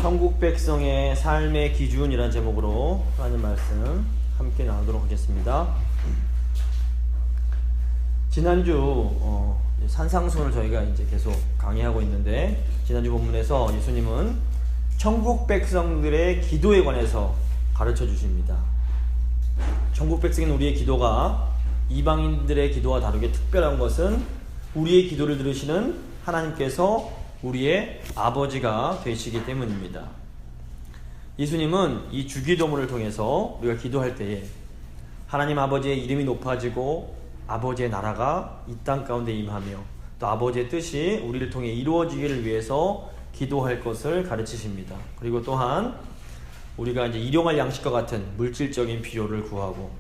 천국 백성의 삶의 기준이라는 제목으로 하나님 말씀 함께 나누도록 하겠습니다. 지난주 산상수훈을 저희가 이제 계속 강의하고 있는데, 지난주 본문에서 예수님은 천국 백성들의 기도에 관해서 가르쳐 주십니다. 천국 백성인 우리의 기도가 이방인들의 기도와 다르게 특별한 것은 우리의 기도를 들으시는 하나님께서 우리의 아버지가 되시기 때문입니다. 예수님은 이 주기도문을 통해서 우리가 기도할 때에 하나님 아버지의 이름이 높아지고 아버지의 나라가 이 땅 가운데 임하며 또 아버지의 뜻이 우리를 통해 이루어지기를 위해서 기도할 것을 가르치십니다. 그리고 또한 우리가 이제 일용할 양식과 같은 물질적인 필요를 구하고,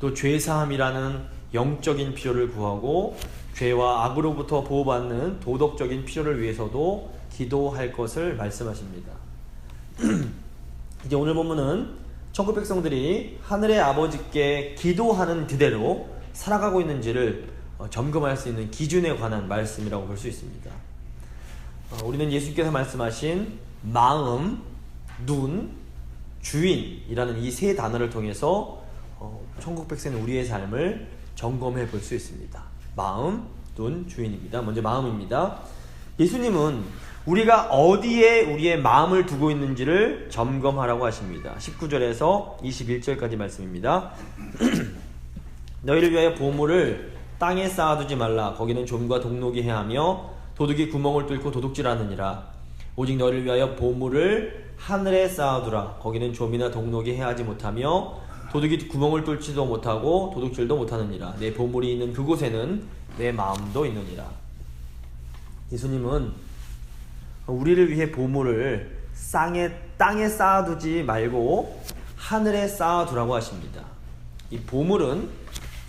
또 죄사함이라는 영적인 필요를 구하고, 죄와 악으로부터 보호받는 도덕적인 필요를 위해서도 기도할 것을 말씀하십니다. 이제 오늘 본문은 천국 백성들이 하늘의 아버지께 기도하는 그대로 살아가고 있는지를 점검할 수 있는 기준에 관한 말씀이라고 볼 수 있습니다. 우리는 예수님께서 말씀하신 마음, 눈, 주인이라는 이 세 단어를 통해서 천국 백성인 우리의 삶을 점검해 볼 수 있습니다. 마음, 눈, 주인입니다. 먼저 마음입니다. 예수님은 우리가 어디에 우리의 마음을 두고 있는지를 점검하라고 하십니다. 19절에서 21절까지 말씀입니다. 너희를 위하여 보물을 땅에 쌓아두지 말라. 거기는 좀과 독록이 해하며 도둑이 구멍을 뚫고 도둑질하느니라. 오직 너희를 위하여 보물을 하늘에 쌓아두라. 거기는 좀이나 독록이 해하지 못하며 도둑이 구멍을 뚫지도 못하고 도둑질도 못하느니라. 내 보물이 있는 그곳에는 내 마음도 있느니라. 예수님은 우리를 위해 보물을 땅에 쌓아두지 말고 하늘에 쌓아두라고 하십니다. 이 보물은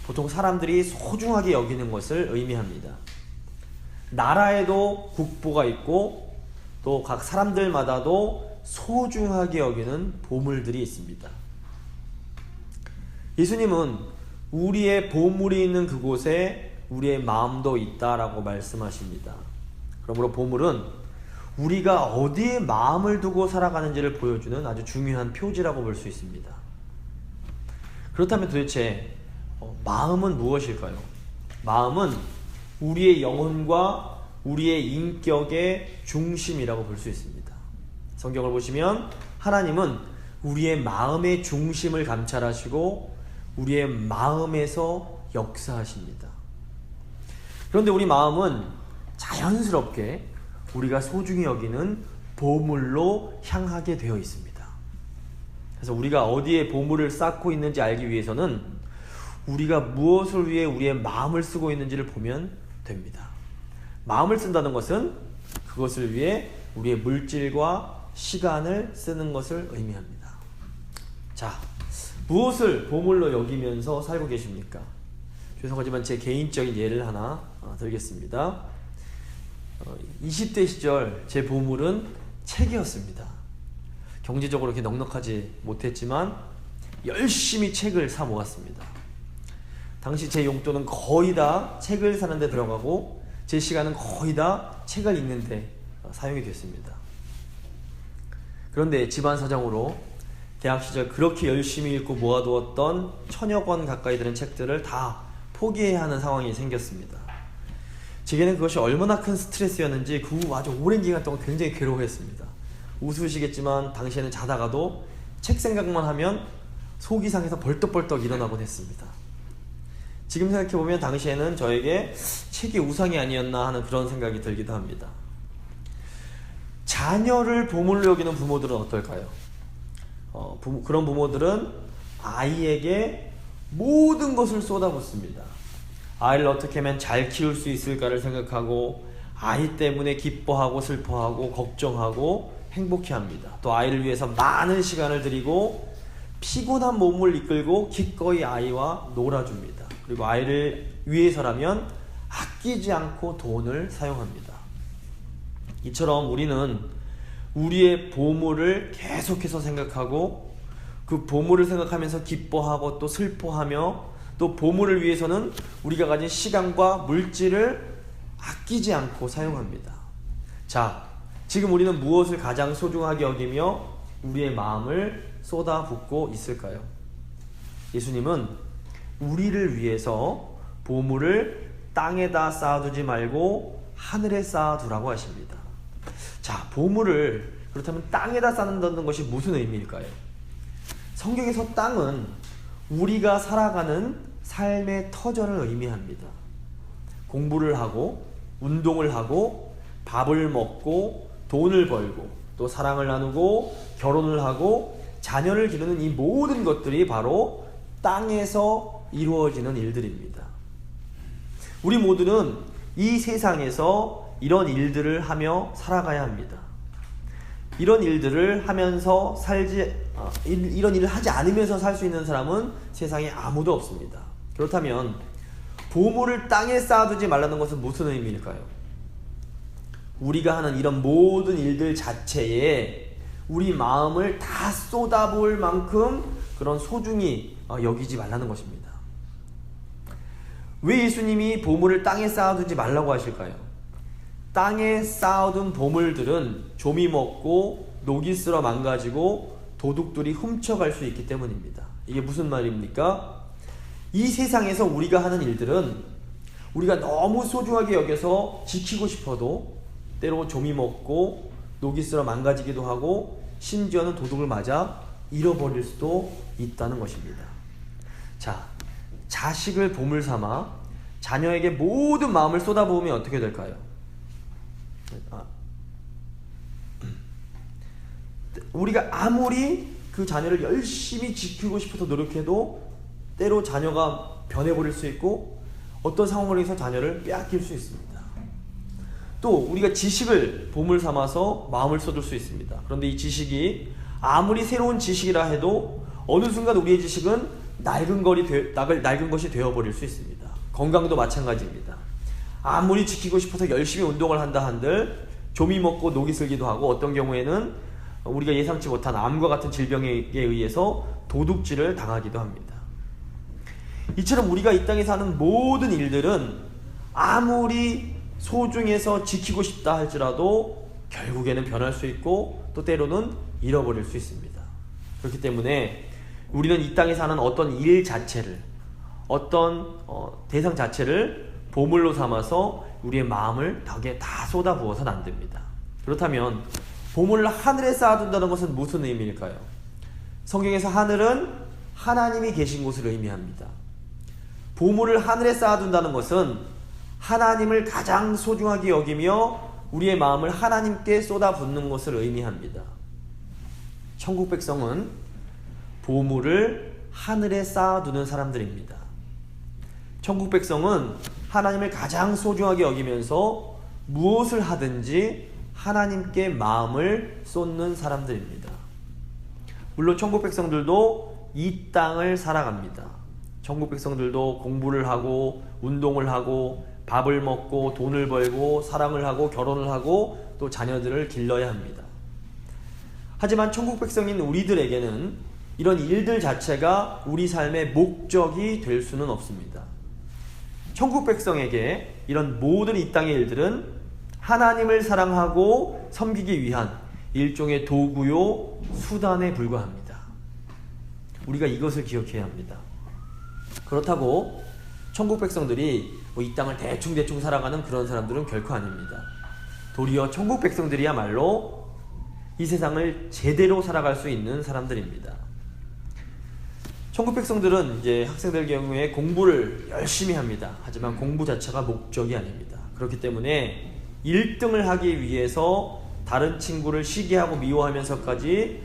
보통 사람들이 소중하게 여기는 것을 의미합니다. 나라에도 국보가 있고 또 각 사람들마다도 소중하게 여기는 보물들이 있습니다. 예수님은 우리의 보물이 있는 그곳에 우리의 마음도 있다라고 말씀하십니다. 그러므로 보물은 우리가 어디에 마음을 두고 살아가는지를 보여주는 아주 중요한 표지라고 볼 수 있습니다. 그렇다면 도대체 마음은 무엇일까요? 마음은 우리의 영혼과 우리의 인격의 중심이라고 볼 수 있습니다. 성경을 보시면 하나님은 우리의 마음의 중심을 감찰하시고 우리의 마음에서 역사하십니다. 그런데 우리 마음은 자연스럽게 우리가 소중히 여기는 보물로 향하게 되어 있습니다. 그래서 우리가 어디에 보물을 쌓고 있는지 알기 위해서는 우리가 무엇을 위해 우리의 마음을 쓰고 있는지를 보면 됩니다. 마음을 쓴다는 것은 그것을 위해 우리의 물질과 시간을 쓰는 것을 의미합니다. 자, 무엇을 보물로 여기면서 살고 계십니까? 죄송하지만 제 개인적인 예를 하나 들겠습니다. 20대 시절 제 보물은 책이었습니다. 경제적으로 그렇게 넉넉하지 못했지만 열심히 책을 사 모았습니다. 당시 제 용돈은 거의 다 책을 사는 데 들어가고 제 시간은 거의 다 책을 읽는 데 사용이 됐습니다. 그런데 집안 사정으로 대학 시절 그렇게 열심히 읽고 모아두었던 1000여 권 가까이 되는 책들을 다 포기해야 하는 상황이 생겼습니다. 제게는 그것이 얼마나 큰 스트레스였는지 그 후 아주 오랜 기간 동안 굉장히 괴로워했습니다. 웃으시겠지만 당시에는 자다가도 책 생각만 하면 속이 상해서 벌떡벌떡 일어나곤 했습니다. 지금 생각해보면 당시에는 저에게 책이 우상이 아니었나 하는 그런 생각이 들기도 합니다. 자녀를 보물로 여기는 부모들은 어떨까요? 그런 부모들은 아이에게 모든 것을 쏟아붓습니다. 아이를 어떻게 하면 잘 키울 수 있을까를 생각하고 아이 때문에 기뻐하고 슬퍼하고 걱정하고 행복해합니다. 또 아이를 위해서 많은 시간을 들이고 피곤한 몸을 이끌고 기꺼이 아이와 놀아줍니다. 그리고 아이를 위해서라면 아끼지 않고 돈을 사용합니다. 이처럼 우리는 우리의 보물을 계속해서 생각하고 그 보물을 생각하면서 기뻐하고 또 슬퍼하며 또 보물을 위해서는 우리가 가진 시간과 물질을 아끼지 않고 사용합니다. 자, 지금 우리는 무엇을 가장 소중하게 여기며 우리의 마음을 쏟아붓고 있을까요? 예수님은 우리를 위해서 보물을 땅에다 쌓아두지 말고 하늘에 쌓아두라고 하십니다. 자, 보물을 그렇다면 땅에다 쌓는다는 것이 무슨 의미일까요? 성경에서 땅은 우리가 살아가는 삶의 터전을 의미합니다. 공부를 하고 운동을 하고 밥을 먹고 돈을 벌고 또 사랑을 나누고 결혼을 하고 자녀를 기르는 이 모든 것들이 바로 땅에서 이루어지는 일들입니다. 우리 모두는 이 세상에서 이런 일들을 하며 살아가야 합니다. 이런 일들을 하면서 이런 일을 하지 않으면서 살 수 있는 사람은 세상에 아무도 없습니다. 그렇다면 보물을 땅에 쌓아두지 말라는 것은 무슨 의미일까요? 우리가 하는 이런 모든 일들 자체에 우리 마음을 다 쏟아부을 만큼 그런 소중히 여기지 말라는 것입니다. 왜 예수님이 보물을 땅에 쌓아두지 말라고 하실까요? 땅에 쌓아둔 보물들은 좀이 먹고 녹이 쓸어 망가지고 도둑들이 훔쳐갈 수 있기 때문입니다. 이게 무슨 말입니까? 이 세상에서 우리가 하는 일들은 우리가 너무 소중하게 여겨서 지키고 싶어도 때로 좀이 먹고 녹이 쓸어 망가지기도 하고 심지어는 도둑을 맞아 잃어버릴 수도 있다는 것입니다. 자, 자식을 보물 삼아 자녀에게 모든 마음을 쏟아부으면 어떻게 될까요? 우리가 아무리 그 자녀를 열심히 지키고 싶어서 노력해도 때로 자녀가 변해버릴 수 있고 어떤 상황으로 해서 자녀를 빼앗길 수 있습니다. 또 우리가 지식을 보물 삼아서 마음을 쏟을 수 있습니다. 그런데 이 지식이 아무리 새로운 지식이라 해도 어느 순간 우리의 지식은 낡은 것이 되어버릴 수 있습니다. 건강도 마찬가지입니다. 아무리 지키고 싶어서 열심히 운동을 한다 한들 좀이 먹고 녹이 슬기도 하고 어떤 경우에는 우리가 예상치 못한 암과 같은 질병에 의해서 도둑질을 당하기도 합니다. 이처럼 우리가 이 땅에 사는 모든 일들은 아무리 소중해서 지키고 싶다 할지라도 결국에는 변할 수 있고 또 때로는 잃어버릴 수 있습니다. 그렇기 때문에 우리는 이 땅에 사는 어떤 일 자체를 어떤 대상 자체를 보물로 삼아서 우리의 마음을 덕에 다 쏟아부어서는 안 됩니다. 그렇다면 보물을 하늘에 쌓아둔다는 것은 무슨 의미일까요? 성경에서 하늘은 하나님이 계신 곳을 의미합니다. 보물을 하늘에 쌓아둔다는 것은 하나님을 가장 소중하게 여기며 우리의 마음을 하나님께 쏟아붓는 것을 의미합니다. 천국 백성은 보물을 하늘에 쌓아두는 사람들입니다. 천국 백성은 하나님을 가장 소중하게 여기면서 무엇을 하든지 하나님께 마음을 쏟는 사람들입니다. 물론 천국 백성들도 이 땅을 살아갑니다. 천국 백성들도 공부를 하고 운동을 하고 밥을 먹고 돈을 벌고 사랑을 하고 결혼을 하고 또 자녀들을 길러야 합니다. 하지만 천국 백성인 우리들에게는 이런 일들 자체가 우리 삶의 목적이 될 수는 없습니다. 천국 백성에게 이런 모든 이 땅의 일들은 하나님을 사랑하고 섬기기 위한 일종의 도구요 수단에 불과합니다. 우리가 이것을 기억해야 합니다. 그렇다고 천국 백성들이 이 땅을 대충 살아가는 그런 사람들은 결코 아닙니다. 도리어 천국 백성들이야말로 이 세상을 제대로 살아갈 수 있는 사람들입니다. 천국 백성들은 이제 학생들 경우에 공부를 열심히 합니다. 하지만 공부 자체가 목적이 아닙니다. 그렇기 때문에 1등을 하기 위해서 다른 친구를 시기하고 미워하면서까지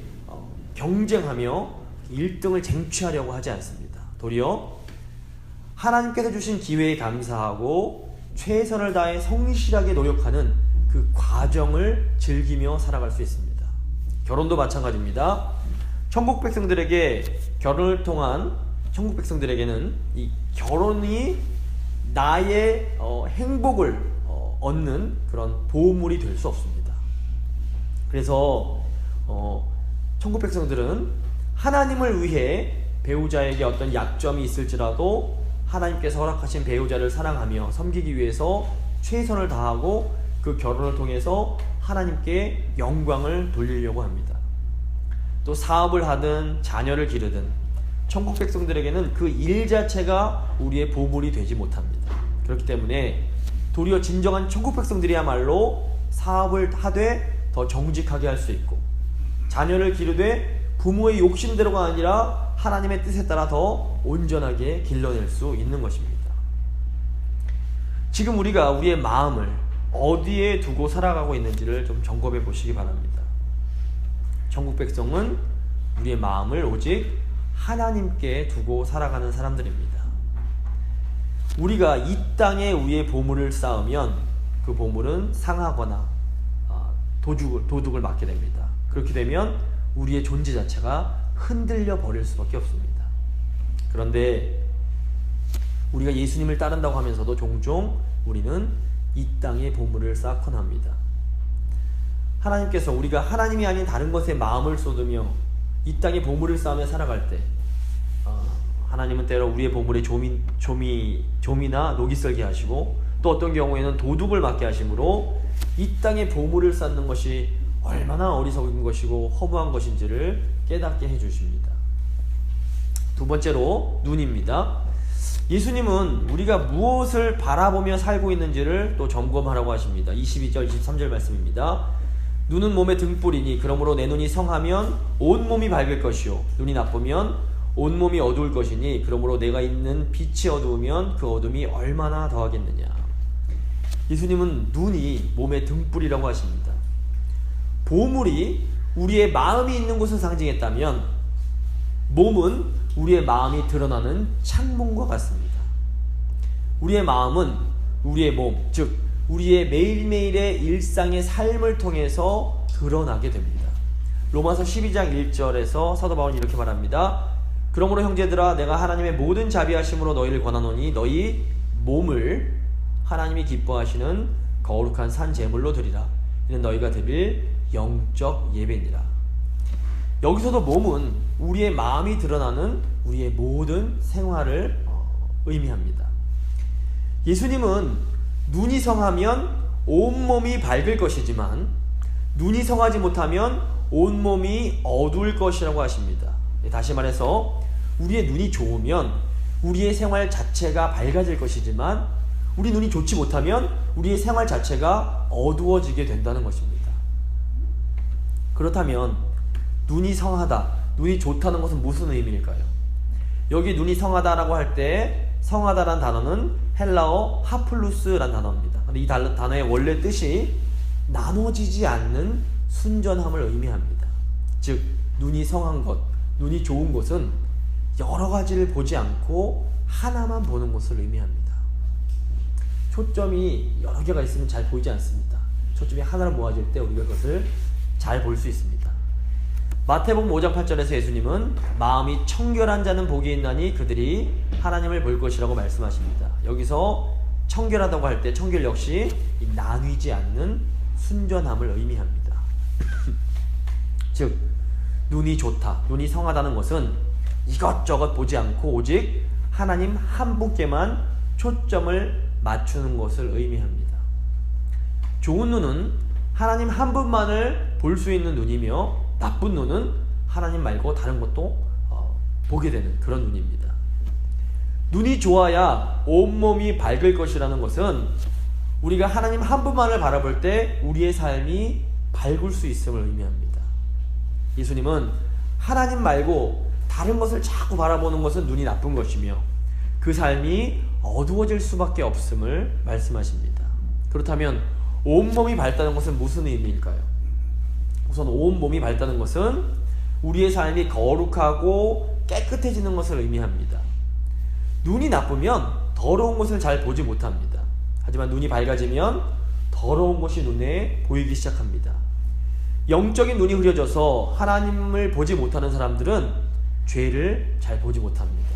경쟁하며 1등을 쟁취하려고 하지 않습니다. 도리어 하나님께서 주신 기회에 감사하고 최선을 다해 성실하게 노력하는 그 과정을 즐기며 살아갈 수 있습니다. 결혼도 마찬가지입니다. 천국 백성들에게 결혼을 통한 천국 백성들에게는 이 결혼이 나의 행복을 얻는 그런 보물이 될 수 없습니다. 그래서 천국 백성들은 하나님을 위해 배우자에게 어떤 약점이 있을지라도 하나님께서 허락하신 배우자를 사랑하며 섬기기 위해서 최선을 다하고 그 결혼을 통해서 하나님께 영광을 돌리려고 합니다. 또 사업을 하든 자녀를 기르든 천국 백성들에게는 그 일 자체가 우리의 보물이 되지 못합니다. 그렇기 때문에 도리어 진정한 천국 백성들이야말로 사업을 하되 더 정직하게 할 수 있고, 자녀를 기르되 부모의 욕심대로가 아니라 하나님의 뜻에 따라 더 온전하게 길러낼 수 있는 것입니다. 지금 우리가 우리의 마음을 어디에 두고 살아가고 있는지를 좀 점검해 보시기 바랍니다. 천국 백성은 우리의 마음을 오직 하나님께 두고 살아가는 사람들입니다. 우리가 이 땅에 우리의 보물을 쌓으면 그 보물은 상하거나 도둑을 맞게 됩니다. 그렇게 되면 우리의 존재 자체가 흔들려 버릴 수밖에 없습니다. 그런데 우리가 예수님을 따른다고 하면서도 종종 우리는 이 땅에 보물을 쌓곤 합니다. 하나님께서 우리가 하나님이 아닌 다른 것에 마음을 쏟으며 이 땅에 보물을 쌓으며 살아갈 때 하나님은 때로 우리의 보물에 조미나 녹이 썰게 하시고, 또 어떤 경우에는 도둑을 맞게 하심으로 이 땅에 보물을 쌓는 것이 얼마나 어리석은 것이고 허무한 것인지를 깨닫게 해주십니다. 두 번째로 눈입니다. 예수님은 우리가 무엇을 바라보며 살고 있는지를 또 점검하라고 하십니다. 22절 23절 말씀입니다. 눈은 몸의 등불이니 그러므로 내 눈이 성하면 온몸이 밝을 것이요 눈이 나쁘면 온몸이 어두울 것이니 그러므로 내가 있는 빛이 어두우면 그 어둠이 얼마나 더하겠느냐. 예수님은 눈이 몸의 등불이라고 하십니다. 보물이 우리의 마음이 있는 곳을 상징했다면 몸은 우리의 마음이 드러나는 창문과 같습니다. 우리의 마음은 우리의 몸, 즉 우리의 매일매일의 일상의 삶을 통해서 드러나게 됩니다. 로마서 12장 1절에서 사도 바울은 이렇게 말합니다. 그러므로 형제들아 내가 하나님의 모든 자비하심으로 너희를 권하노니 너희 몸을 하나님이 기뻐하시는 거룩한 산 제물로 드리라. 이는 너희가 드릴 영적 예배니라. 여기서도 몸은 우리의 마음이 드러나는 우리의 모든 생활을 의미합니다. 예수님은 눈이 성하면 온몸이 밝을 것이지만 눈이 성하지 못하면 온몸이 어두울 것이라고 하십니다. 다시 말해서 우리의 눈이 좋으면 우리의 생활 자체가 밝아질 것이지만 우리 눈이 좋지 못하면 우리의 생활 자체가 어두워지게 된다는 것입니다. 그렇다면 눈이 성하다, 눈이 좋다는 것은 무슨 의미일까요? 여기 눈이 성하다라고 할 때 성하다라는 단어는 헬라어 하플루스라는 단어입니다. 근데 이 단어의 원래 뜻이 나눠지지 않는 순전함을 의미합니다. 즉 눈이 성한 것, 눈이 좋은 것은 여러 가지를 보지 않고 하나만 보는 것을 의미합니다. 초점이 여러 개가 있으면 잘 보이지 않습니다. 초점이 하나로 모아질 때 우리가 그것을 잘 볼 수 있습니다. 마태복음 5장 8절에서 예수님은 마음이 청결한 자는 복이 있나니 그들이 하나님을 볼 것이라고 말씀하십니다. 여기서 청결하다고 할 때 청결 역시 나뉘지 않는 순전함을 의미합니다. 즉 눈이 좋다, 눈이 성하다는 것은 이것저것 보지 않고 오직 하나님 한 분께만 초점을 맞추는 것을 의미합니다. 좋은 눈은 하나님 한 분만을 볼 수 있는 눈이며 나쁜 눈은 하나님 말고 다른 것도 보게 되는 그런 눈입니다. 눈이 좋아야 온몸이 밝을 것이라는 것은 우리가 하나님 한 분만을 바라볼 때 우리의 삶이 밝을 수 있음을 의미합니다. 예수님은 하나님 말고 다른 것을 자꾸 바라보는 것은 눈이 나쁜 것이며 그 삶이 어두워질 수밖에 없음을 말씀하십니다. 그렇다면 온몸이 밝다는 것은 무슨 의미일까요? 우선 온몸이 밝다는 것은 우리의 삶이 거룩하고 깨끗해지는 것을 의미합니다. 눈이 나쁘면 더러운 것을 잘 보지 못합니다. 하지만 눈이 밝아지면 더러운 것이 눈에 보이기 시작합니다. 영적인 눈이 흐려져서 하나님을 보지 못하는 사람들은 죄를 잘 보지 못합니다.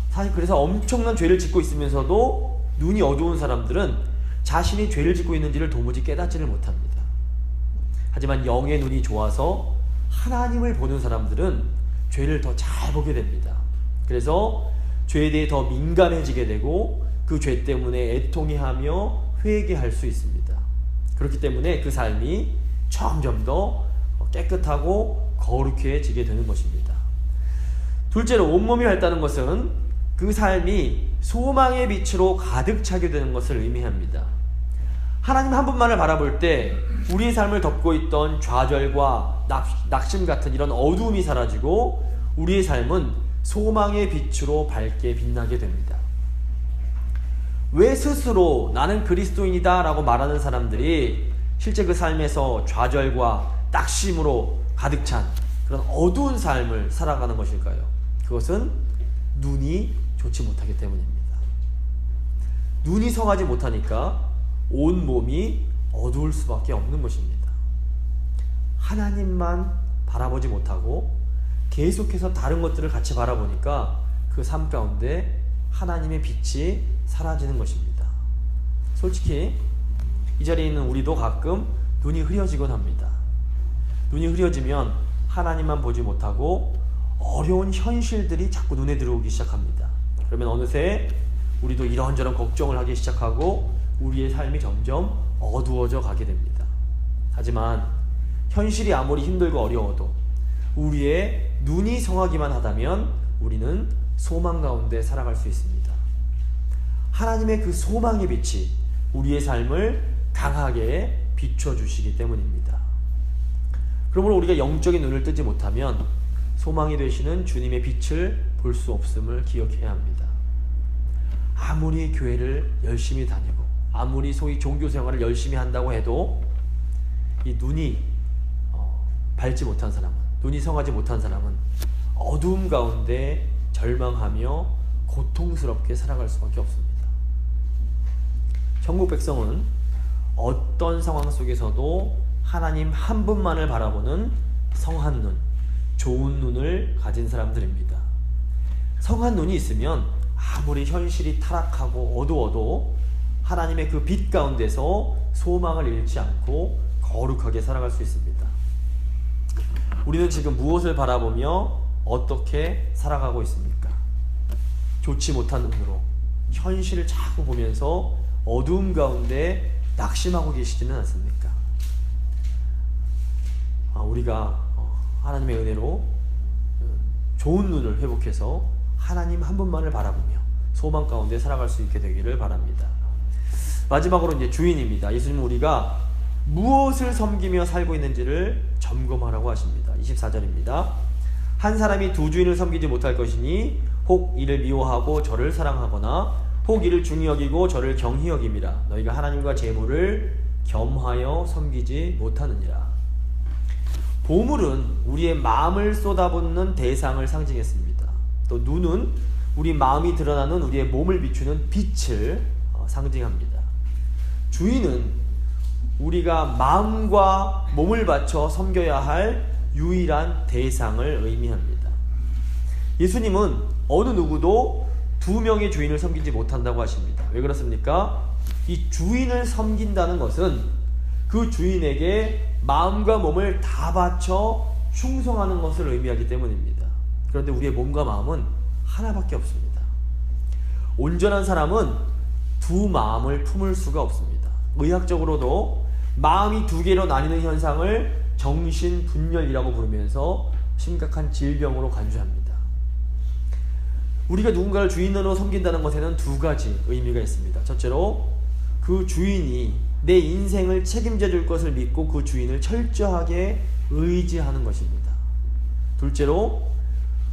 사실 그래서 엄청난 죄를 짓고 있으면서도 눈이 어두운 사람들은 자신이 죄를 짓고 있는지를 도무지 깨닫지를 못합니다. 하지만 영의 눈이 좋아서 하나님을 보는 사람들은 죄를 더 잘 보게 됩니다. 그래서 죄에 대해 더 민감해지게 되고 그 죄 때문에 애통해하며 회개할 수 있습니다. 그렇기 때문에 그 삶이 점점 더 깨끗하고 거룩해지게 되는 것입니다. 둘째로 온몸이 밝다는 것은 그 삶이 소망의 빛으로 가득 차게 되는 것을 의미합니다. 하나님 한 분만을 바라볼 때 우리의 삶을 덮고 있던 좌절과 낙심 같은 이런 어두움이 사라지고 우리의 삶은 소망의 빛으로 밝게 빛나게 됩니다. 왜 스스로 나는 그리스도인이다 라고 말하는 사람들이 실제 그 삶에서 좌절과 낙심으로 가득 찬 그런 어두운 삶을 살아가는 것일까요? 그것은 눈이 좋지 못하기 때문입니다. 눈이 성하지 못하니까 온 몸이 어두울 수밖에 없는 것입니다. 하나님만 바라보지 못하고 계속해서 다른 것들을 같이 바라보니까 그 삶 가운데 하나님의 빛이 사라지는 것입니다. 솔직히 이 자리에 있는 우리도 가끔 눈이 흐려지곤 합니다. 눈이 흐려지면 하나님만 보지 못하고 어려운 현실들이 자꾸 눈에 들어오기 시작합니다. 그러면 어느새 우리도 이런저런 걱정을 하기 시작하고 우리의 삶이 점점 어두워져 가게 됩니다. 하지만 현실이 아무리 힘들고 어려워도 우리의 눈이 성하기만 하다면 우리는 소망 가운데 살아갈 수 있습니다. 하나님의 그 소망의 빛이 우리의 삶을 강하게 비춰주시기 때문입니다. 그러므로 우리가 영적인 눈을 뜨지 못하면 소망이 되시는 주님의 빛을 볼 수 없음을 기억해야 합니다. 아무리 교회를 열심히 다니고 아무리 소위 종교 생활을 열심히 한다고 해도 이 눈이 밝지 못한 사람은, 눈이 성하지 못한 사람은 어두움 가운데 절망하며 고통스럽게 살아갈 수밖에 없습니다. 천국 백성은 어떤 상황 속에서도 하나님 한 분만을 바라보는 성한 눈, 좋은 눈을 가진 사람들입니다. 성한 눈이 있으면 아무리 현실이 타락하고 어두워도 하나님의 그 빛 가운데서 소망을 잃지 않고 거룩하게 살아갈 수 있습니다. 우리는 지금 무엇을 바라보며 어떻게 살아가고 있습니까? 좋지 못한 눈으로 현실을 자꾸 보면서 어두움 가운데 낙심하고 계시지는 않습니까? 우리가 하나님의 은혜로 좋은 눈을 회복해서 하나님 한 분만을 바라보며 소망 가운데 살아갈 수 있게 되기를 바랍니다. 마지막으로 이제 주인입니다. 예수님은 우리가 무엇을 섬기며 살고 있는지를 점검하라고 하십니다. 24절입니다. 한 사람이 두 주인을 섬기지 못할 것이니 혹 이를 미워하고 저를 사랑하거나 혹 이를 중히 여기고 저를 경히 여김이라. 너희가 하나님과 재물을 겸하여 섬기지 못하느니라. 보물은 우리의 마음을 쏟아붓는 대상을 상징했습니다. 또 눈은 우리 마음이 드러나는 우리의 몸을 비추는 빛을 상징합니다. 주인은 우리가 마음과 몸을 바쳐 섬겨야 할 유일한 대상을 의미합니다. 예수님은 어느 누구도 두 명의 주인을 섬기지 못한다고 하십니다. 왜 그렇습니까? 이 주인을 섬긴다는 것은 그 주인에게 마음과 몸을 다 바쳐 충성하는 것을 의미하기 때문입니다. 그런데 우리의 몸과 마음은 하나밖에 없습니다. 온전한 사람은 두 마음을 품을 수가 없습니다. 의학적으로도 마음이 두 개로 나뉘는 현상을 정신분열이라고 부르면서 심각한 질병으로 간주합니다. 우리가 누군가를 주인으로 섬긴다는 것에는 두 가지 의미가 있습니다. 첫째로 그 주인이 내 인생을 책임져 줄 것을 믿고 그 주인을 철저하게 의지하는 것입니다. 둘째로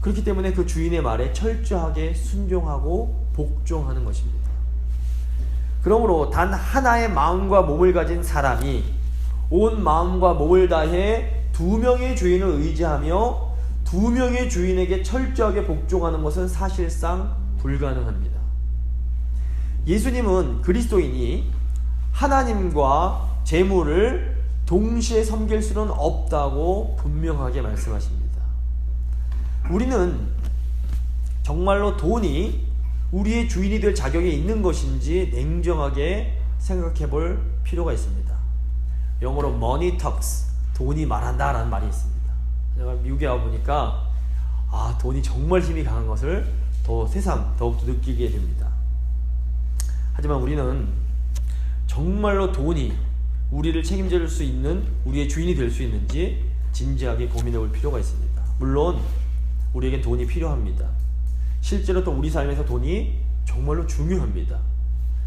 그렇기 때문에 그 주인의 말에 철저하게 순종하고 복종하는 것입니다. 그러므로 단 하나의 마음과 몸을 가진 사람이 온 마음과 몸을 다해 두 명의 주인을 의지하며 두 명의 주인에게 철저하게 복종하는 것은 사실상 불가능합니다. 예수님은 그리스도인이 하나님과 재물을 동시에 섬길 수는 없다고 분명하게 말씀하십니다. 우리는 정말로 돈이 우리의 주인이 될 자격이 있는 것인지 냉정하게 생각해 볼 필요가 있습니다. 영어로 money talks, 돈이 말한다 라는 말이 있습니다. 제가 미국에 와보니까 돈이 정말 힘이 강한 것을 새삼 더욱더 느끼게 됩니다. 하지만 우리는 정말로 돈이 우리를 책임져 줄 수 있는, 우리의 주인이 될 수 있는지 진지하게 고민해 볼 필요가 있습니다. 물론 우리에겐 돈이 필요합니다. 실제로 또 우리 삶에서 돈이 정말로 중요합니다.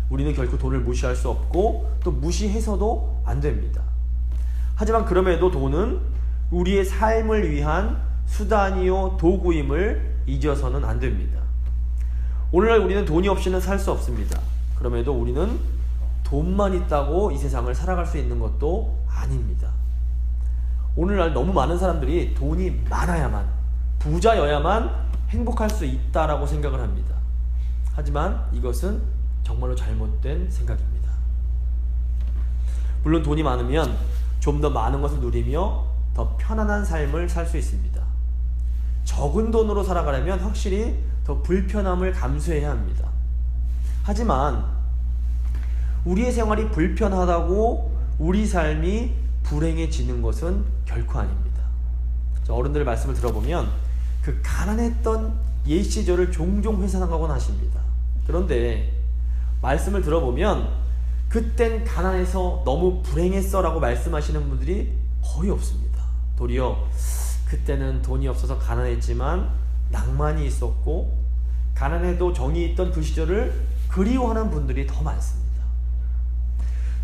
우리는 결코 돈을 무시할 수 없고 또 무시해서도 안 됩니다. 하지만 그럼에도 돈은 우리의 삶을 위한 수단이요 도구임을 잊어서는 안 됩니다. 오늘날 우리는 돈이 없이는 살 수 없습니다. 그럼에도 우리는 돈만 있다고 이 세상을 살아갈 수 있는 것도 아닙니다. 오늘날 너무 많은 사람들이 돈이 많아야만, 부자여야만 행복할 수 있다라고 생각을 합니다. 하지만 이것은 정말로 잘못된 생각입니다. 물론 돈이 많으면 좀 더 많은 것을 누리며 더 편안한 삶을 살 수 있습니다. 적은 돈으로 살아가려면 확실히 더 불편함을 감수해야 합니다. 하지만 우리의 생활이 불편하다고 우리 삶이 불행해지는 것은 결코 아닙니다. 어른들의 말씀을 들어보면 그 가난했던 옛 시절을 종종 회상하곤 하십니다. 그런데 말씀을 들어보면 그땐 가난해서 너무 불행했어 라고 말씀하시는 분들이 거의 없습니다. 도리어 그때는 돈이 없어서 가난했지만 낭만이 있었고 가난해도 정이 있던 그 시절을 그리워하는 분들이 더 많습니다.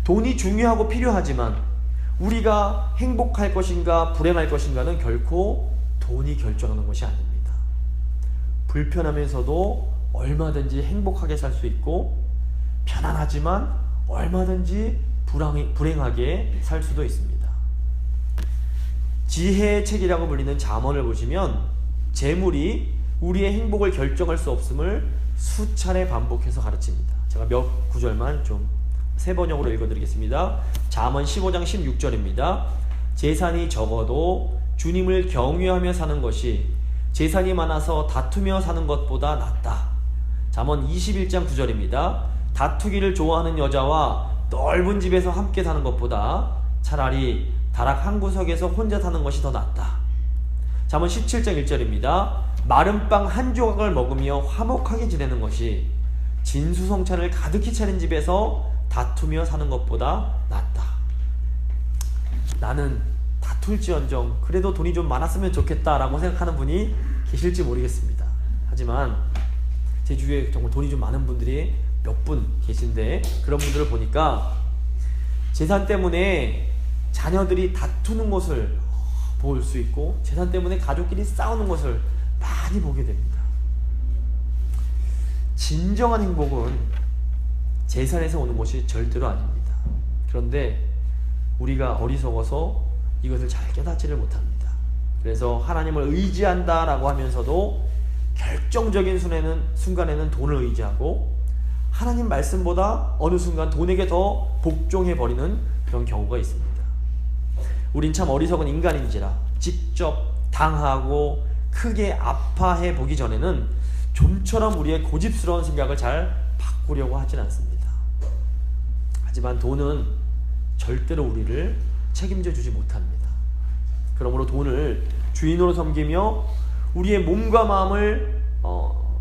돈이 중요하고 필요하지만 우리가 행복할 것인가 불행할 것인가는 결코 돈이 결정하는 것이 아닙니다. 불편하면서도 얼마든지 행복하게 살 수 있고 편안하지만 얼마든지 불행하게 살 수도 있습니다. 지혜의 책이라고 불리는 잠언을 보시면 재물이 우리의 행복을 결정할 수 없음을 수차례 반복해서 가르칩니다. 제가 몇 구절만 좀 세 번역으로 읽어드리겠습니다. 잠언 15장 16절입니다. 재산이 적어도 주님을 경외하며 사는 것이 재산이 많아서 다투며 사는 것보다 낫다. 잠언 21장 9절입니다. 다투기를 좋아하는 여자와 넓은 집에서 함께 사는 것보다 차라리 다락 한 구석에서 혼자 사는 것이 더 낫다. 잠언 17장 1절입니다. 마른 빵 한 조각을 먹으며 화목하게 지내는 것이 진수성찬을 가득히 차린 집에서 다투며 사는 것보다 낫다. 나는 다툴지언정 그래도 돈이 좀 많았으면 좋겠다라고 생각하는 분이 계실지 모르겠습니다. 하지만 제 주위에 정말 돈이 좀 많은 분들이 몇 분 계신데 그런 분들을 보니까 재산 때문에 자녀들이 다투는 것을 볼 수 있고 재산 때문에 가족끼리 싸우는 것을 많이 보게 됩니다. 진정한 행복은 재산에서 오는 것이 절대로 아닙니다. 그런데 우리가 어리석어서 이것을 잘 깨닫지를 못합니다. 그래서 하나님을 의지한다라고 하면서도 결정적인 순간에는 돈을 의지하고 하나님 말씀보다 어느 순간 돈에게 더 복종해버리는 그런 경우가 있습니다. 우린 참 어리석은 인간인지라 직접 당하고 크게 아파해 보기 전에는 좀처럼 우리의 고집스러운 생각을 잘 바꾸려고 하진 않습니다. 하지만 돈은 절대로 우리를 책임져 주지 못합니다. 그러므로 돈을 주인으로 섬기며 우리의 몸과 마음을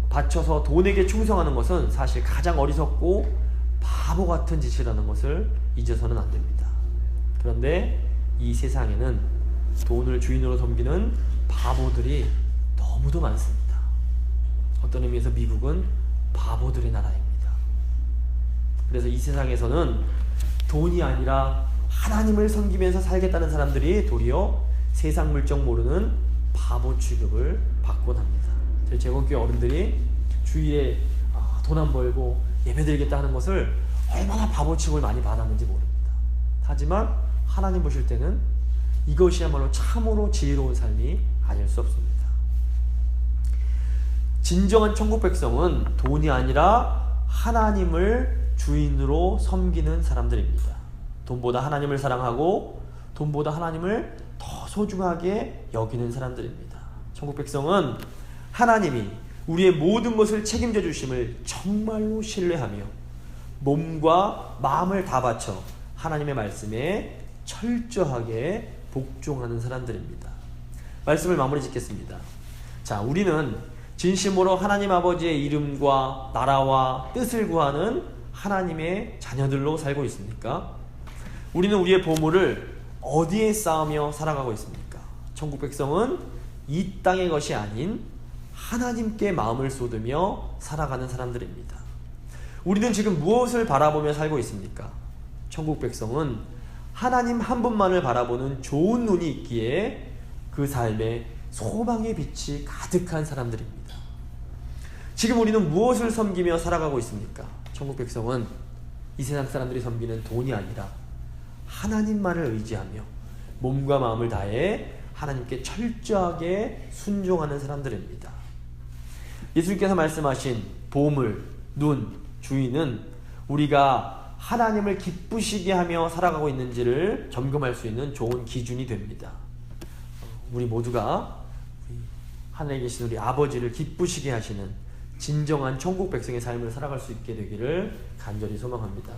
바쳐서 돈에게 충성하는 것은 사실 가장 어리석고 바보 같은 짓이라는 것을 잊어서는 안 됩니다. 그런데 이 세상에는 돈을 주인으로 섬기는 바보들이 너무도 많습니다. 어떤 의미에서 미국은 바보들의 나라입니다. 그래서 이 세상에서는 돈이 아니라 하나님을 섬기면서 살겠다는 사람들이 도리어 세상 물정 모르는 바보 취급을 받곤 합니다. 저희 재건교회 어른들이 주일에 돈 안 벌고 예배드리겠다 하는 것을 얼마나 바보 취급을 많이 받았는지 모릅니다. 하지만 하나님 보실 때는 이것이야말로 참으로 지혜로운 삶이 아닐 수 없습니다. 진정한 천국 백성은 돈이 아니라 하나님을 주인으로 섬기는 사람들입니다. 돈보다 하나님을 사랑하고 돈보다 하나님을 더 소중하게 여기는 사람들입니다. 천국 백성은 하나님이 우리의 모든 것을 책임져 주심을 정말로 신뢰하며 몸과 마음을 다 바쳐 하나님의 말씀에 철저하게 복종하는 사람들입니다. 말씀을 마무리 짓겠습니다. 자, 우리는 진심으로 하나님 아버지의 이름과 나라와 뜻을 구하는 하나님의 자녀들로 살고 있습니까? 우리는 우리의 보물을 어디에 쌓으며 살아가고 있습니까? 천국 백성은 이 땅의 것이 아닌 하나님께 마음을 쏟으며 살아가는 사람들입니다. 우리는 지금 무엇을 바라보며 살고 있습니까? 천국 백성은 하나님 한 분만을 바라보는 좋은 눈이 있기에 그 삶에 소망의 빛이 가득한 사람들입니다. 지금 우리는 무엇을 섬기며 살아가고 있습니까? 천국 백성은 이 세상 사람들이 섬기는 돈이 아니라 하나님만을 의지하며 몸과 마음을 다해 하나님께 철저하게 순종하는 사람들입니다. 예수님께서 말씀하신 보물, 눈, 주인은 우리가 하나님을 기쁘시게 하며 살아가고 있는지를 점검할 수 있는 좋은 기준이 됩니다. 우리 모두가 하늘에 계신 우리 아버지를 기쁘시게 하시는 진정한 천국 백성의 삶을 살아갈 수 있게 되기를 간절히 소망합니다.